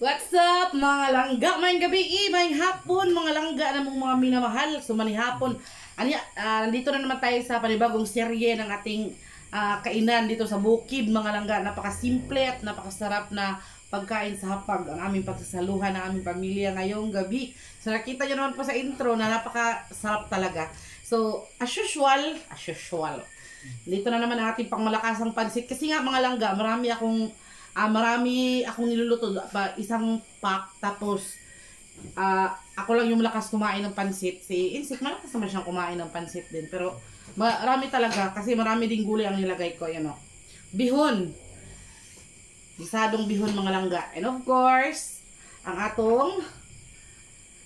What's up mga langga? Mayang gabi, mayang hapon, mga langga na mga minamahal. So manihapon, nandito na naman tayo sa panibagong serye ng ating kainan dito sa bukid mga langga. Napakasimple at napakasarap na pagkain sa hapag ang aming pagsasaluhan ng aming pamilya ngayong gabi. So nakita nyo naman po sa intro na napakasarap talaga. So as usual, dito na naman ang ating pangmalakasang pansit. Kasi nga mga langga, marami akong niluluto pa, isang pack, tapos ako lang yung malakas kumain ng pansit. Si Insik malakas naman siyang kumain ng pansit din, pero marami talaga kasi marami ding gulay ang nilagay ko. Yan o, bihon, gisadong bihon mga langga, and of course ang atong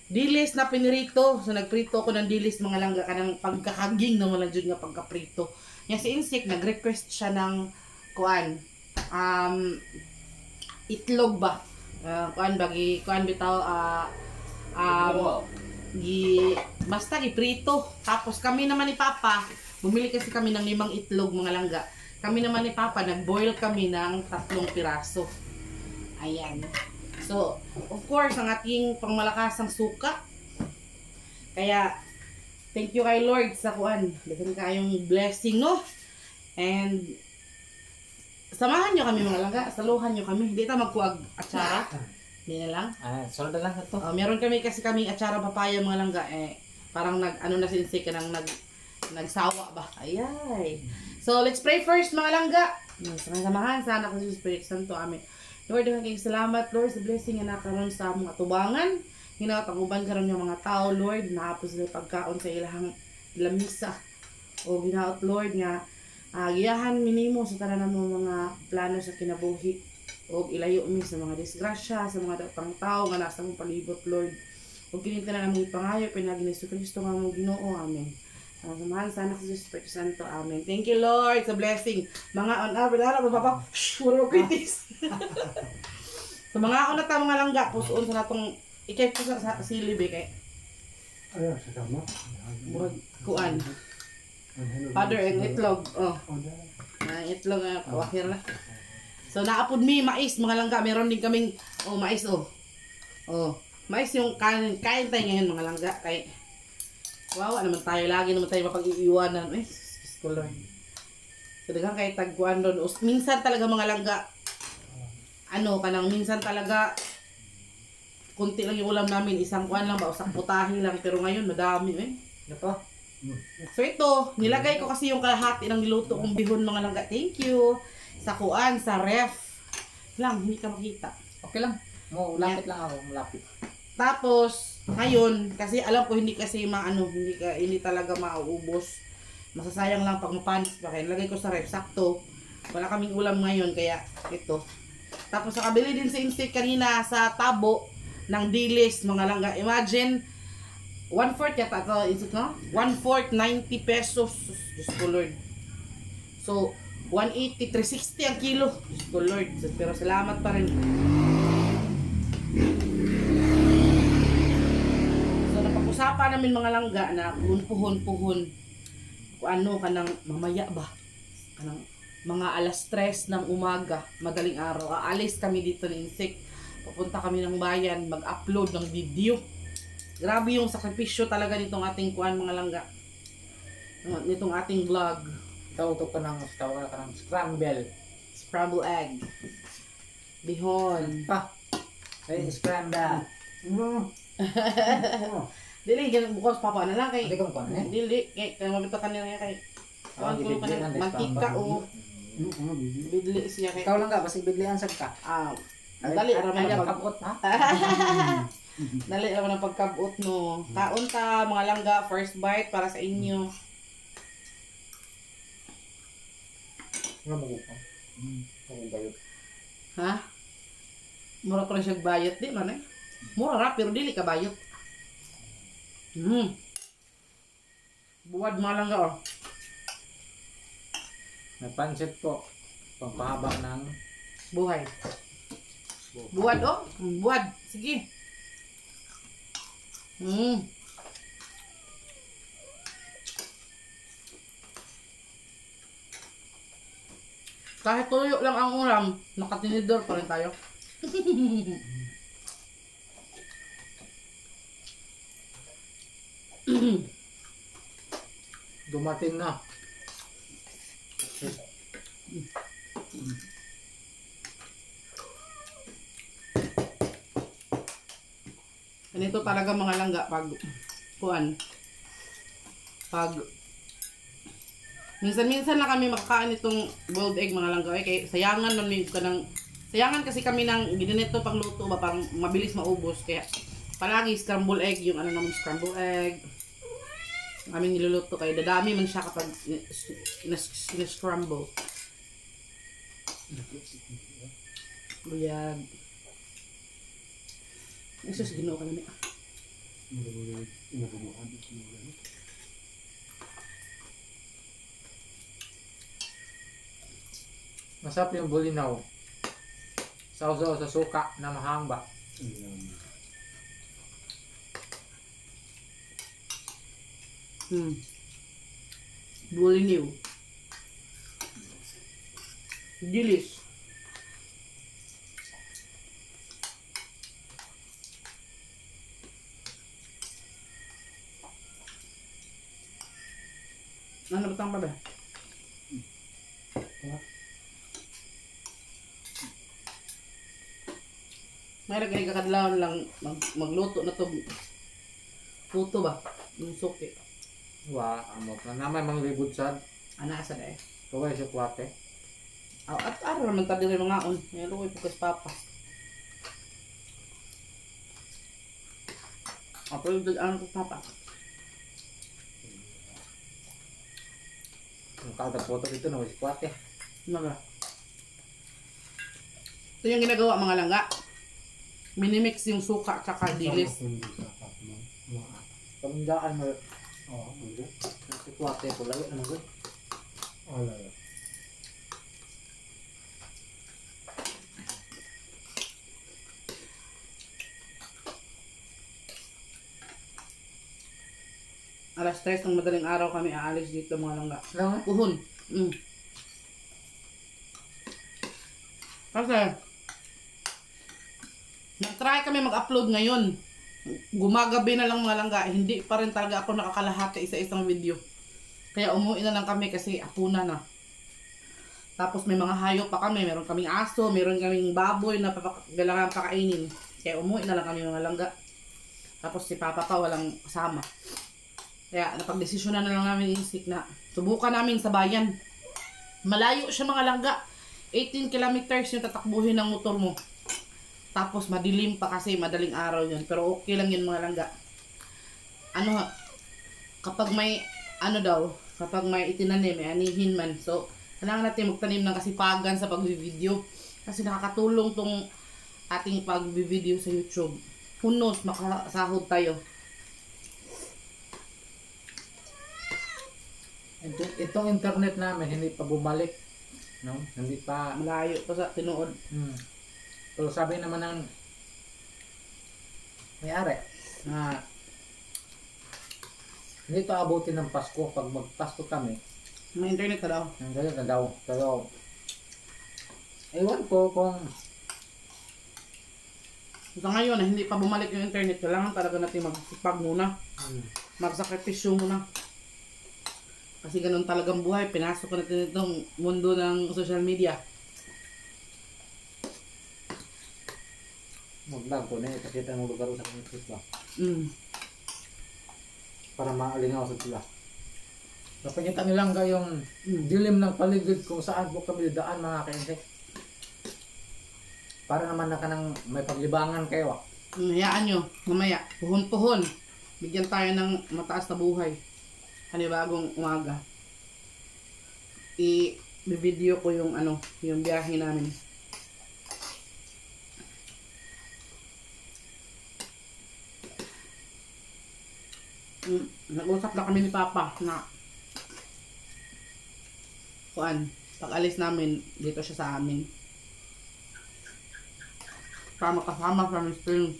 dilis na pinirito. So nagprito ako ng dilis mga langga, kanang pagkakaging na walang dyan nga pagkaprito. Yan si Insik nag-request siya ng kuan, itlog ba, kuan bitaw, basta giprito. Tapos kami naman ni Papa, bumili kasi kami ng 5 itlog mga langga. Kami naman ni Papa nag-boil kami ng 3 piraso. Ayan. So of course ang ating pangmalakasang suka, kaya thank you kay Lord sa kuan, daghan kayong blessing, no? And samahan nyo kami mga langga, saluhan nyo kami. Hindi tayo magkuag atsara. Hindi na lang. Solda lang ito. Meron kami kasi kaming atsara papaya mga langga. Parang na sinsik ka nang nagsawa ba. Ayay. So let's pray first mga langga. Samahan sana ko sa Spirit Santo. Amen. Lord, kayong salamat Lord sa blessing na nakaroon sa mga tubangan. Hinatanguban karon yung mga tao Lord. Naapos sila pagkaon sa ilahang lamisa. O ginaot Lord nga giyahan minimo sa tanan mo mga plano sa kinabuhi, o ilayo mi sa mga disgrasya sa mga datang tao nga nasa mong palibot Lord. Ug kini tanan among ipangayo pinagi ni Kristo nga among Ginoo. Amen. Samahan sana sa Espiritu Santo. Amen. Thank you Lord sa blessing. Mga on papa puro kritis. So mga on ta mga langga puson sa natong ikay po sa silib kay sa kama. Murag kuan. Father and itlog. Itlog nga kawahir na. So naapod mi mais mga langga, meron din kaming mais mais yung kain tayo ngayon mga langga, kay wawa naman tayo, lagi naman tayo mapag-iiwanan. Scholar. So daghang kay tagkuan doon. Minsan talaga mga langga, kanang minsan talaga kunti lang yung ulam namin, isang kuan lang ba, usang putahe lang, pero ngayon madami Ito. So ito, nilagay ko kasi yung kalahati ng niluto kong bihon mga langga. Thank you. Sa kuan, sa ref. Lang, hindi ka makita. Okay lang. Lapit lang ako, malapit. Tapos, ngayon, kasi alam ko hindi kasi hindi talaga mauubos. Masasayang lang pag mapanis pa. Kaya nilagay ko sa ref. Sakto. Wala kaming ulam ngayon, kaya ito. Tapos nakabili din si Insik kanina sa tabo ng dilis mga langga. Imagine, 1/4 yata ito, is it no? 1/4, 90 pesos. Diyos ko Lord. So, 180, 360 ang kilo. Diyos ko Lord. Pero salamat pa rin. So, napag-usapan namin mga langga na puhon-puhon. Kung kanang mamaya ba? Kanang mga alas 3 ng umaga, madaling araw. Aalis kami dito ni Insik. Pupunta kami ng bayan, mag-upload ng video. Grabe yung sakripisyo talaga nitong ating kuan mga langga. Nitong ating vlog. Tawag ka ng Scramble egg. Bihon. Scramble. Dili, ganun bukos papa na lang kay. Hindi ko kuan Dili, kay mabito kanila kay. Kuan ko pa ng mantika o. Bidli siya kay. Ikaw lang ka, basig bidlian sad ka. Dali ra man pagkabot ha. Dali naman ang pagkabot no. Kaon ta mga langga, first bite para sa inyo. Nga mo ko. Bayot. Ha? Mura ko na siya bayot di man Mura ra pero dili ka bayot. Buwad mga langga May pansit po. Pagpahaba ng buhay. Buwad buwad. Sige. Kahit tuyo lang ang ulam, nakatinidor pa rin tayo. Dumating na. Ganito talaga mga langga pag kuan. Pag minsan-minsan lang kami makakain itong boiled egg mga langga. Kaya sayangan man ka ng sayangan kasi kami ng ginanito pagluto ba parang mabilis maubos kaya palagi scramble egg yung ano naman scramble egg. Aming niluluto kaya dadami man siya kapag scramble. Buyag. Isus ginoo ka na. Masarap yung bulinaw. Sausaw sa suka na mahamba. Buliniw. Dilis. Ano batang pa ba? May lagay kakadlaw lang magluto na to. Puto ba? Yung suki. Wa, amot na naman mga libod sad. Ana sa dai. Kaway sa kwate. At araw naman tadi rin mga on. May luoy po kas papa. Apo yung ano ko papa. Ang kada photo dito na sa kwate. Naga. Ito yung ginagawa mga langga. Minimix yung suka tsaka dilis. Pamindaan mo. Oo, hindi. Sa kwate ko lagi naman ko. Wala. Alas 3 ng madaling araw kami aalis dito mga langga. Lang. Puhon. Kasi nag-try kami mag-upload ngayon. Gumagabi na lang mga langga. Hindi pa rin talaga ako nakakalahati isa-isang video. Kaya umuwi na lang kami kasi apuna na. Tapos may mga hayop pa kami. Meron kaming aso, meron kaming baboy na kailangan pakainin. Kaya umuwi na lang kami mga langga. Tapos si Papa pa walang kasama. Kaya napagdesisyonan na lang namin isik na subukan namin sa bayan. Malayo siya mga langga. 18 kilometers yung tatakbuhin ng motor mo. Tapos madilim pa kasi madaling araw yun. Pero okay lang yun mga langga. Ano kapag may ano daw, kapag may itinanim, may anihin man. So, kailangan natin magtanim ng kasipagan sa pag-video. Kasi nakakatulong tong ating pag-video sa YouTube. Who knows, makasahod tayo. Itong internet namin hindi pa bumalik, no? Hindi pa. Malayo pa sa tinuod. Pero sabi naman ng may-ari na hindi ito abutin ng Pasko. Pag mag-Pasko kami, May internet ka daw. nandiyan na daw. Pero ewan ko kung Sa ngayon na hindi pa bumalik yung internet, kailangan talaga natin magsipag muna. Magsakripisyo muna. Kasi ganun talagang buhay. Pinasok natin itong mundo ng social media. mag-vlog ko na ipakita ng lugar sa kanilang ba para maalingaw sa sila. Napakita nilang yung dilim ng paligid kung saan po kami daan mga ka-insect. Para naman na kanang may paglibangan kayo. Hayaan nyo, mamaya, puhon-puhon. Bigyan tayo ng mataas na buhay. Panibagong umaga. I-video ko yung ano, yung biyahe namin. Nag-usap na kami ni Papa na kuan, pag alis namin dito siya sa amin. Para makasama sa spring.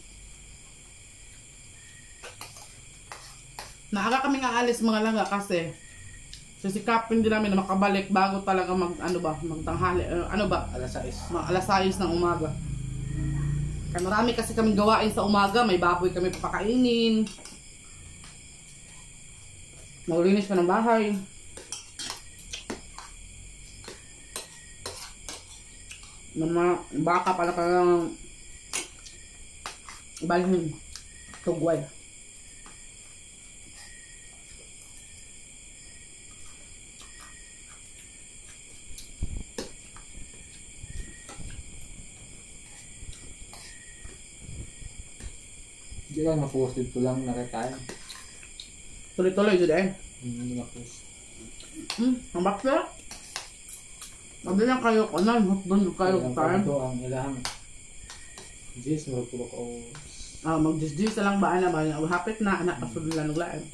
Naaga kami nga alis mga langga kasi sisikapin din namin na makabalik bago talaga magtanghali, Alas 6. mga alas 6 ng umaga. Kaya marami kasi kaming gawain sa umaga, may baboy kami papakainin. Naglinis pa ng bahay. Ng mga baka pala ka lang balhin. Tugway. Hindi lang na-post dito lang nakakain. Tuloy-tuloy dyan eh. Hindi na-post. Ang bakla. Sabi lang kayo ko na, hotdon kayo Ang tayo. ito ang ilang Jis, marutulok o Mag-jis-jis na lang ba na ba? Hapit na, anak ka nila naglaan.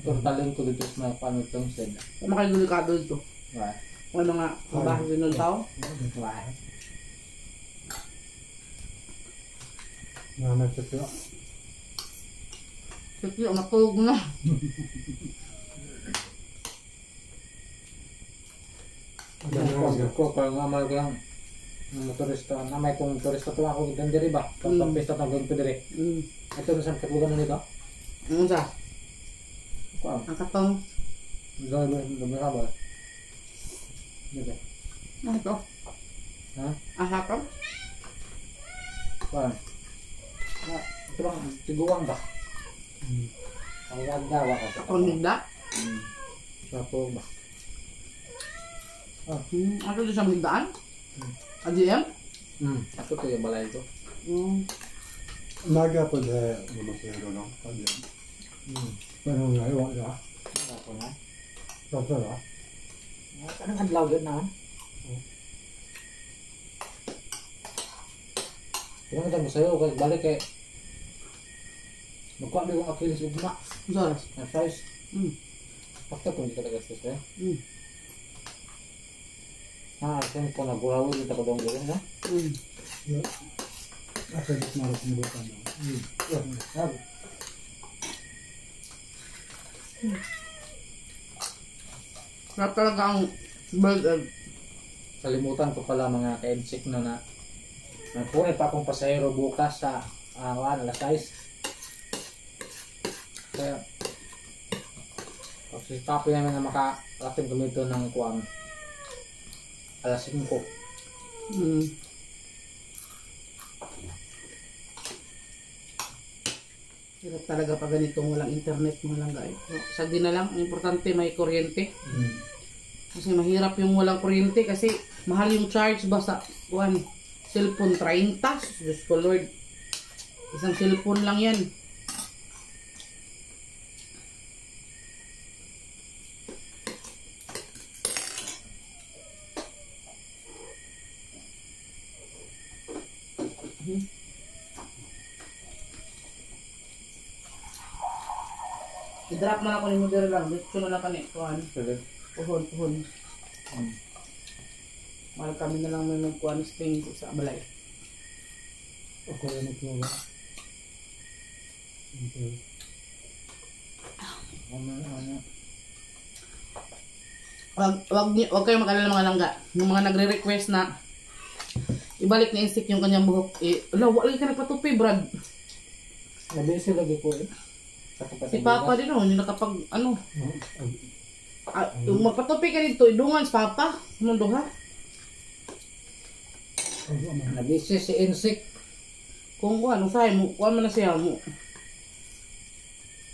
ang talent ko dito sa mga paano itong sed. Kama kayo delikado dito. Why? Ano nga, bahag din ng tao. Why? Nanay sa sila. Sige, matulog na. Ko kalau ngamal ko lang motorista, namay kong motorista to ako dan diri ba? Kapag pesta tanggal ko diri. Ito na sa katulugan nito. Ano sa? Kuan. Ang katong. Dami ka ba? Dito. Ano to? Ha? Ang hakam? Kuan. Ito lang tiguang ba? Ang gagawa ka. Akong nigda? Sapo ba? Ano doon sa magdaan? AGM? Ako to yung balay ko. Naga po na mamasero lang. Pero ngayon wala. Ako na. Tapos na. Anong adlaw yun na? Kung kita mo sa'yo, kaya balik eh. Magkuha mo yung Achilles ugma. Zoras. Na size. Mm. Pakta kung hindi ka nagastos eh. Kasi kung nagurawi dito ko doon gawin na. Asa di marot mo ba na? Sarap talaga ang bird egg. Kalimutan ko pala mga ka-insik na nagpunit pa akong pasahero bukas sa alas 6. Kaya kasi kapoy namin na makarating kami ito ng kuwang alas 5. Hirap talaga pag ganitong walang internet mo lang guys. Sa di na lang, ang importante may kuryente. Kasi mahirap yung walang kuryente kasi mahal yung charge ba sa cellphone 30. Diyos ko Lord. Isang cellphone lang yan. I-drop na ako ni Mudero lang. Dito na lang kani. Kuhan. Pwede. Puhon. Mahal kami na lang may magkuhan spring sa balay. Ako yan ito wala. Wag kayo mag-alala mga langga. Yung mga nagre-request na ibalik ni Insik yung kanyang buhok. Wala ka nagpatupi, Brad. Nabisi lagi ko eh. Si Papa din hindi nakapag yung magpatupi ka dito, idungan si Papa. Anong duha? Nabisi si Insik. Kung kuhan, usahay mo, kuhan mo na siya mo.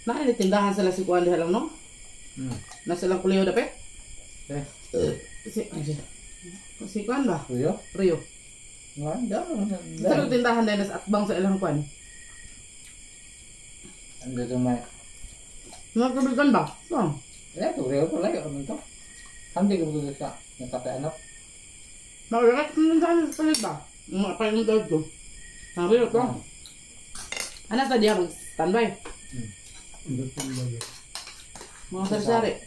Tindahan sila si kuhan diha lang, no? Nasa lang kuliyo dapit? Si kuhan ba? Rio? Rio. Wala. Sa tindahan dahil sa atbang sa ilang kuhan. Andito may. Nagkabigan ba? No. Ito, Rio pala yun. Ito. Hindi ko gusto ka. Nagkataanap. Nakagat ko nang daan sa palit ba? Mga pa yung dahil ko. Sabi ko. Ano sa diya mag-standby? Mga sari-sari.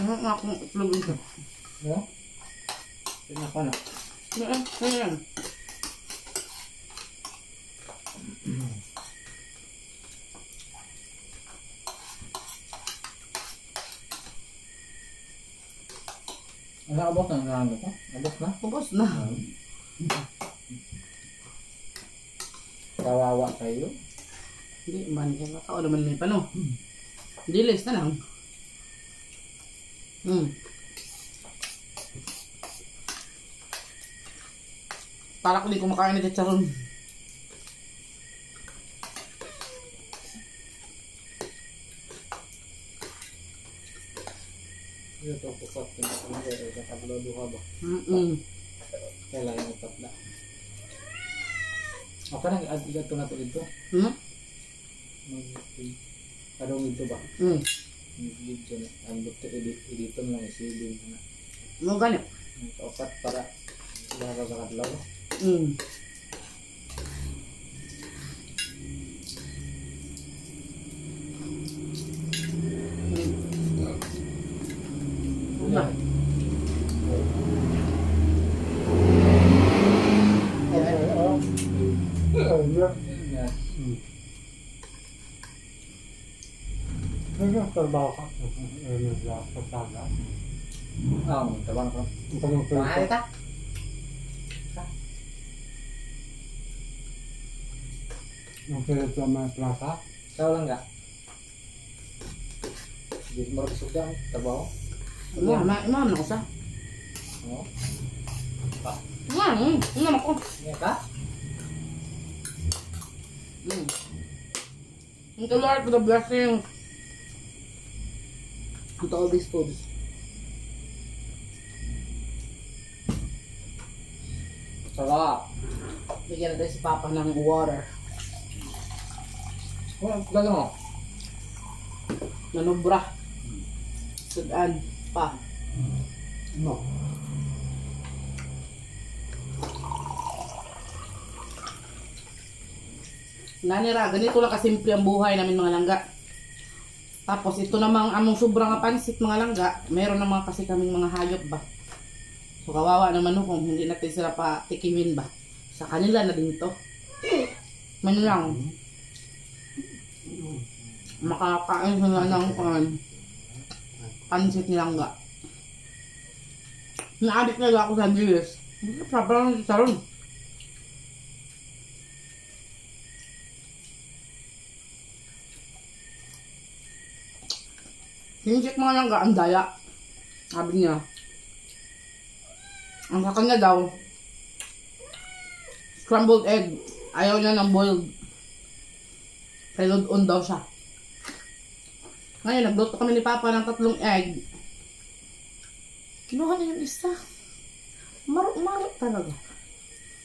Ano nga akong itlog ito? Ano? Tingnan ko na. Ayan. Ano, abot na nalang ko? Abot na? Ubos na. Kawawa kayo. Hindi man, tao naman may pano. Dilis na lang. Para ko di kumakain na chicharon. Ito pukot yung mga kakablodo ka ba? Kailangan yung tatla. Okay na, ito na ito. Karong ito ba? Dito na. Ang buto edito lang isilin na. Mo ganit. Opat para bago sa kadlaw. Una. Trabaho ka. Nagpapasada. Trabaho ko. Pag-upin ta? Nagpilit sa mga plasa. Ikaw lang ka? Hindi mo rin suga. Trabaho? Imam na ko sa. Oo. Imam ako. Ngayon ka? Thank you Lord for the blessing. To all these foods. Sarap. Bigyan natin si Papa ng water. Gano'n mo? Nanubra. Sudan pa. No. Nanira, ganito lang kasimple ang buhay namin mga langga. Tapos ito namang among sobrang nga pansit mga langga, meron naman kasi kaming mga hayop ba. So kawawa naman no kung hindi natin sila pa tikimin ba. Sa kanila na din to. Man lang. Makakain sila ng pansit ni langga. Naadik na ako sa dilis. Parang saron. Sinisik mga langga ang daya. Sabi niya. Ang sa kanya daw, scrambled egg. Ayaw niya ng boiled. Pelod-on daw siya. Ngayon, nagluto kami ni Papa ng 3 egg. Kinuha na yung isa. Maro talaga.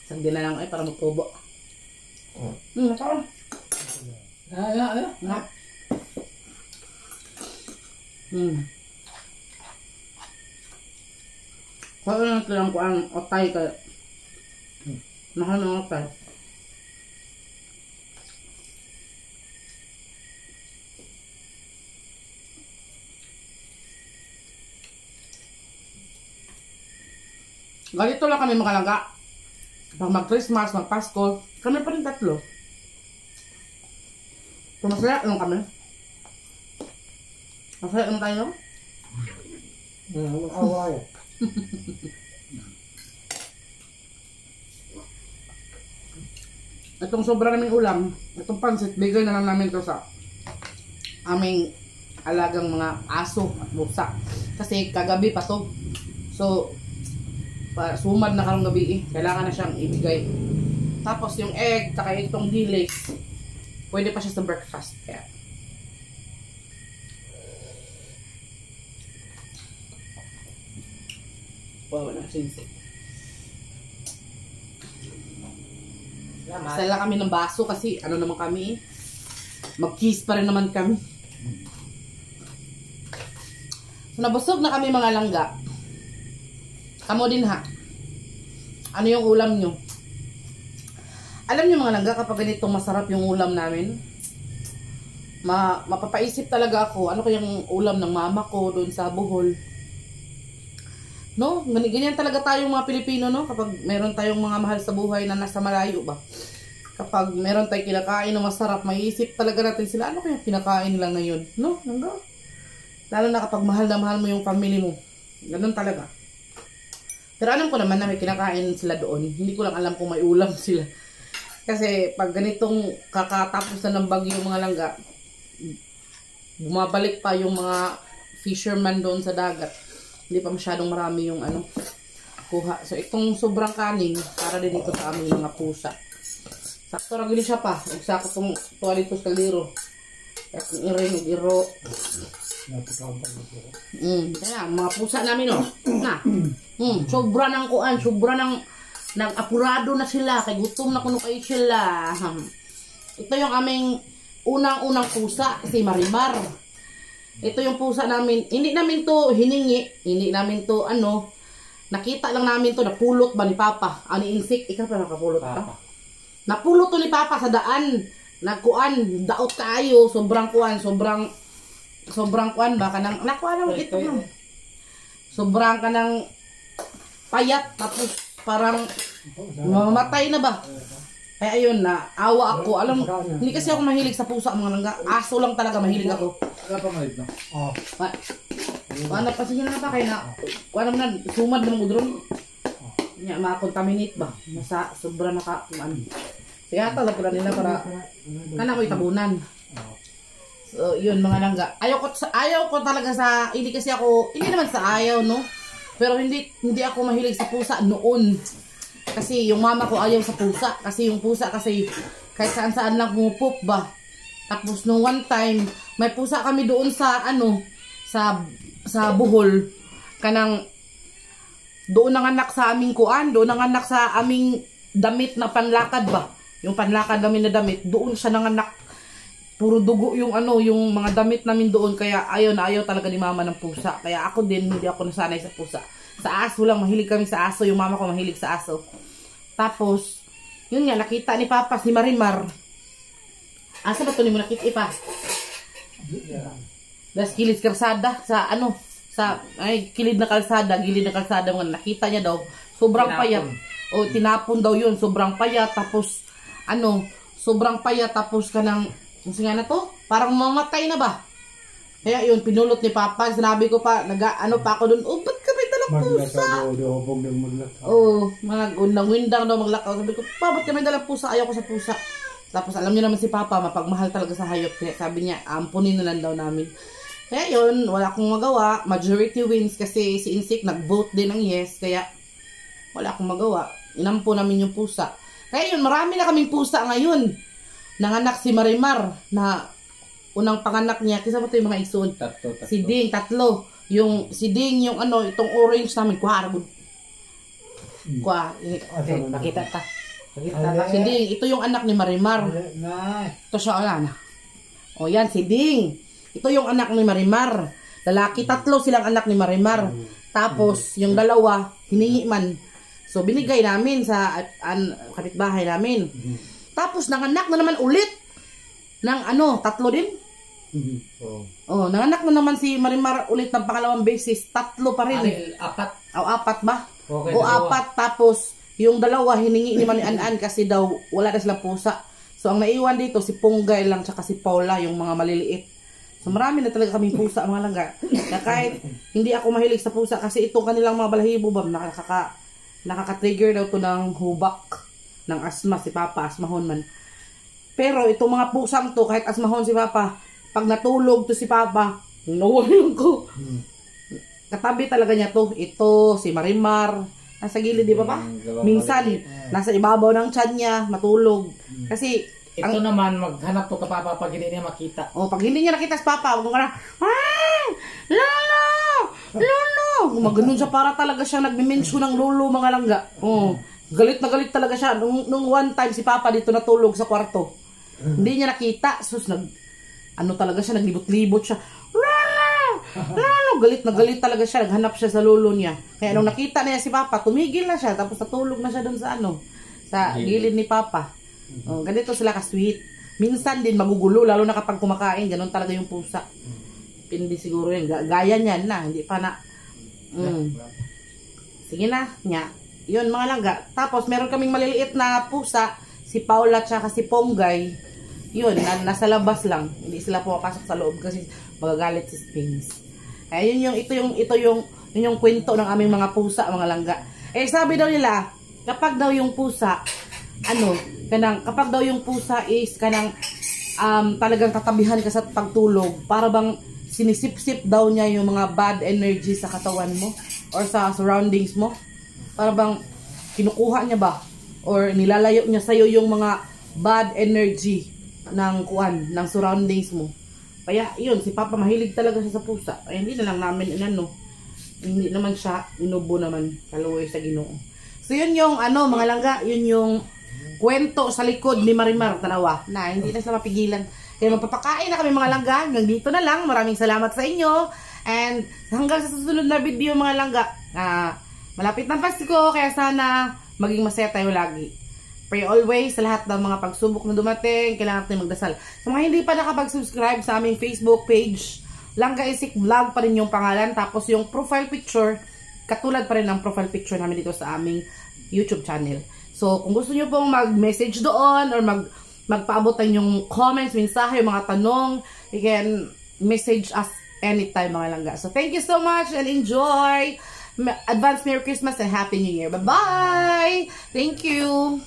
Isang din na lang ay para magtubo. Masarap. Na. Kaya na lang ko ang otay ka. Mahal ng otay. Ganito lang kami mga langga. Pag mag-Christmas, mag-Pasko, kami pa rin 3. So masaya lang kami. Masaya lang tayo. Away. Itong sobra naming ulam, itong pansit, bigay na lang namin to sa aming alagang mga aso at busa. Kasi kagabi pa to. So, sumad na karong gabi kailangan na siyang ibigay. Tapos yung egg, saka itong dilis, pwede pa siya sa breakfast. Kaya. Wow, walang sinsik. Sala kami ng baso kasi ano naman kami, mag-kiss pa rin naman kami. So, nabusog na kami mga langga. Kamo din ha. Ano yung ulam nyo? Alam nyo mga langga, kapag ganitong masarap yung ulam namin, mapapaisip talaga ako, ano kayang ulam ng mama ko doon sa Bohol. No? Ganyan talaga tayong mga Pilipino, no? Kapag meron tayong mga mahal sa buhay na nasa malayo ba? Kapag meron tayong kinakain na masarap, maiisip talaga natin sila, ano kayang kinakain nila ngayon? No? Langga? Lalo na kapag mahal na mahal mo yung family mo. Ganun talaga. Pero alam ko naman na may kinakain sila doon. Hindi ko lang alam kung may ulam sila. Kasi pag ganitong kakatapos na ng bagyo mga langga, bumabalik pa yung mga fisherman doon sa dagat. Hindi pa masyadong marami yung kuha. So itong sobrang kanin, para din ito sa aming mga pusa. Sakto ra gini siya pa. Ug sakto tong tuwa dito sa kaldero. At iring iro. Kaya mga pusa namin na. Sobra nang kuan, sobra nang nag-apurado na sila kay gutom na kuno kay sila. Ito yung aming unang-unang pusa, si Marimar. Ito yung pusa namin. Hindi namin to hiningi, hindi namin to nakita lang namin to, napulot ba ni Papa? Ani insik, ikaw pa nakapulot ka? Napulot to ni Papa sa daan. Nagkuan, daot kayo, sobrang kuan ba kanang nakuha lang ito no. Sobrang kanang payat tapos parang mamamatay na ba. Kaya ayun na, awa ako. Alam mo, hindi kasi ako mahilig sa pusa mga langga. Aso lang talaga mahilig ako. Wala pa malit na. Ano pa sige na pa kay na. Kuan na sumad ng udron. Nya ma-contaminate ba? Nasa sobra naka kaya tala pala nila para kana ko itabunan. So, yun mga langga. Ayaw ko talaga sa, hindi naman sa ayaw, no? Pero hindi ako mahilig sa pusa noon. Kasi yung mama ko ayaw sa pusa. Kasi yung pusa kahit saan lang pumupup ba. Tapos nung one time, may pusa kami doon sa sa Bohol. Kanang, doon nanganak sa aming kuan, doon nanganak sa aming damit na panlakad ba. Yung panlakad namin na damit, doon siya nanganak. Puro dugo yung yung mga damit namin doon. Kaya ayaw talaga ni mama ng pusa. Kaya ako din, hindi ako nasanay sa pusa. Sa aso lang, mahilig kami sa aso. Yung mama ko mahilig sa aso. Tapos, yun nga, nakita ni Papa si Marimar. Asa ba ito ni mo nakita pa? Das kilid kalsada sa gilid na kalsada mga nakita niya daw. Sobrang payat. O tinapon daw yun, sobrang payat. Tapos, sobrang payat. Tapos kanang kasi nga na to, parang mamatay na ba? Kaya yun, pinulot ni Papa. Sinabi ko pa, pa ako dun, ba't ka may dalang pusa? Nang-windang daw maglakaw. Sabi ko, Pa, ba't ka may dalang pusa? Ayaw ko sa pusa. Tapos alam niyo naman si Papa, mapagmahal talaga sa hayop. Kaya sabi niya, ampunin na lang daw namin. Kaya yun, wala akong magawa. Majority wins kasi si Insik nag-vote din ng yes. Kaya wala akong magawa. Inampo namin yung pusa. Kaya yun, marami na kaming pusa ngayon. Nanganak si Marimar na unang panganak niya. Kasi ba ito yung mga igsoon? Si Ding, 3. Yung si Ding, yung itong orange namin. Nakita ta. Si Ding, ito yung anak ni Marimar. Ito siya, O yan, si Ding. Ito yung anak ni Marimar. Lalaki, 3 silang anak ni Marimar. Tapos, yung 2, hiningi man. So, binigay namin sa kapitbahay namin. Tapos, nanganak na naman ulit ng 3 din. Nanganak na naman si Marimar ulit ng pangalawang beses. 3 pa rin. 4 ba? Okay, 4. Tapos, yung 2 hiningi ni An kasi daw wala na silang pusa. So, ang naiwan dito, si Ponggay lang tsaka si Paula, yung mga maliliit. So, marami na talaga kaming pusa, mga langga. Na kahit hindi ako mahilig sa pusa kasi itong kanilang mga balahibo ba, nakaka-trigger daw to ng hubak. Ng asma si Papa, asmahon man. Pero itong mga pusang to, kahit asmahon si Papa, pag natulog to si Papa, nawalong ko. Katabi talaga niya to. Ito, si Marimar, nasa gilid, di ba pa? Minsan, nasa ibabaw ng tiyan niya, matulog. Kasi, ito naman, maghanap to ka Papa pag hindi niya makita. Pag hindi niya nakita si Papa, huwag mo ka na, Lolo! Gumaganon siya, para talaga siya nagmimensyo ng lolo, mga langga. Galit na galit talaga siya. Nung one time si Papa dito natulog sa kwarto. Hindi niya nakita. Sus, talaga siya, naglibot-libot siya. Lolo! Galit na galit talaga siya. Naghanap siya sa lolo niya. Kaya nung nakita niya si Papa, tumigil na siya. Tapos natulog na siya doon sa gilid ni Papa. Ganito sila ka-sweet. Minsan din magugulo, lalo na kapag kumakain. Ganon talaga yung pusa. Hindi siguro yun. Gaya niyan na. Hindi pa na. Sige na. Yun mga langga. Tapos meron kaming maliliit na pusa, si Paula tsaka si Ponggay. Yun, nasa labas lang. Hindi sila pumapasok sa loob kasi magagalit si Sphinx. Kaya ito yung kwento ng aming mga pusa, mga langga. Eh sabi daw nila, kapag daw yung pusa, kapag daw yung pusa is talagang tatabihan ka sa pagtulog, para bang sinisip-sip daw niya yung mga bad energy sa katawan mo or sa surroundings mo. Para bang kinukuha niya ba or nilalayo niya sa'yo yung mga bad energy ng surroundings mo. Kaya yun, si Papa mahilig talaga siya sa pusa. Ay hindi na lang namin hindi naman siya inubo naman, kaluoy sa Ginoo. So yun yung mga langga, yun yung kwento sa likod ni Marimar Tanawa na hindi na sila mapigilan. Kaya magpapakain na kami mga langga. Hanggang dito na lang. Maraming salamat sa inyo. And hanggang sa susunod na video mga langga. Malapit ng Pasko. Kaya sana maging masaya tayo lagi. Pray always sa lahat ng mga pagsubok na dumating. Kailangan natin magdasal. Sa mga hindi pa nakapag-subscribe sa aming Facebook page, Langga Isik Vlog pa rin yung pangalan. Tapos yung profile picture, katulad pa rin ng profile picture namin dito sa aming YouTube channel. So, kung gusto nyo pong mag-message doon or magpaabot yung comments, mensahe, yung mga tanong, you can message us anytime mga langga. So, thank you so much and enjoy! Advance Merry Christmas and Happy New Year. Bye-bye! Thank you!